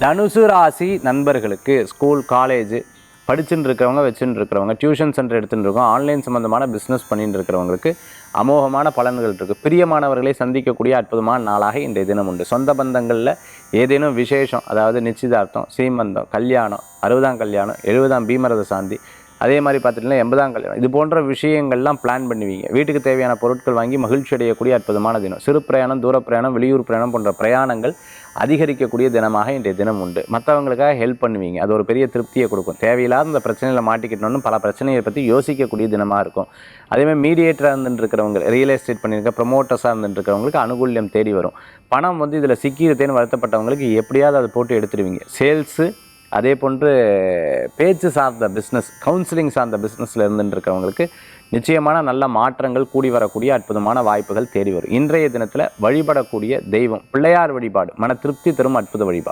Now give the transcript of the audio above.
தனுசு ராசி நண்பர்களுக்கு ஸ்கூல் காலேஜ் படிச்சுட்டு இருக்கிறவங்க வச்சுட்டு இருக்கிறவங்க டியூஷன் சென்டர் எடுத்துகிட்டு இருக்கோம் ஆன்லைன் சம்மந்தமான பிஸ்னஸ் பண்ணிட்டு இருக்கிறவங்களுக்கு அமோகமான பலன்கள் இருக்குது. பிரியமானவர்களை சந்திக்கக்கூடிய அற்புதமான நாளாக இன்றைய தினம் உண்டு. சொந்த பந்தங்களில் ஏதேனும் விசேஷம், அதாவது நிச்சயதார்த்தம், சீமந்தம், கல்யாணம், 60ஆம் கல்யாணம், 70ஆம் பீமரத சாந்தி, அதே மாதிரி பார்த்துட்டிங்கன்னா 80ஆம் கல்யாணம், இது போன்ற விஷயங்கள்லாம் பிளான் பண்ணுவீங்க. வீட்டுக்கு தேவையான பொருட்கள் வாங்கி மகிழ்ச்சி அடையக்கூடிய அற்புதமான தினம். சிறு பிரயாணம், தூர பிரயாணம், வெளியூர் பிரயாணம் போன்ற பிரயாணங்கள் அதிகரிக்கக்கூடிய தினமாக இன்றைய தினம் உண்டு. மற்றவங்களுக்காக ஹெல்ப் பண்ணுவீங்க, அது ஒரு பெரிய திருப்தியை கொடுக்கும். தேவையில்லாத இந்த பிரச்சனையில் மாட்டிக்கிட்டோன்னு பல பிரச்சனையை பற்றி யோசிக்கக்கூடிய தினமாக இருக்கும். அதேமாதிரி மீடியேட்டராக இருந்துட்டு இருக்கிறவங்க, ரியல் எஸ்டேட் பண்ணியிருக்க ப்ரொமோட்டர்ஸாக இருந்துட்டு இருக்கிறவங்களுக்கு அனுகூல்யம் தேடி வரும். பணம் இதில் சிக்கியிருத்தேன்னு வருத்தப்பட்டவங்களுக்கு எப்படியாவது அதை போட்டு எடுத்துடுவீங்க. சேல்ஸு, அதே போன்று பேச்சு சார்ந்த பிஸ்னஸ், கவுன்சிலிங் சார்ந்த பிஸ்னஸில் இருந்துட்டு இருக்கிறவங்களுக்கு நிச்சயமான நல்ல மாற்றங்கள் கூடி வரக்கூடிய அற்புதமான வாய்ப்புகள் தேடி வரும். இன்றைய தினத்தில் வழிபடக்கூடிய தெய்வம் பிள்ளையார் வழிபாடு மன திருப்தி தரும் அற்புத வழிபாடு.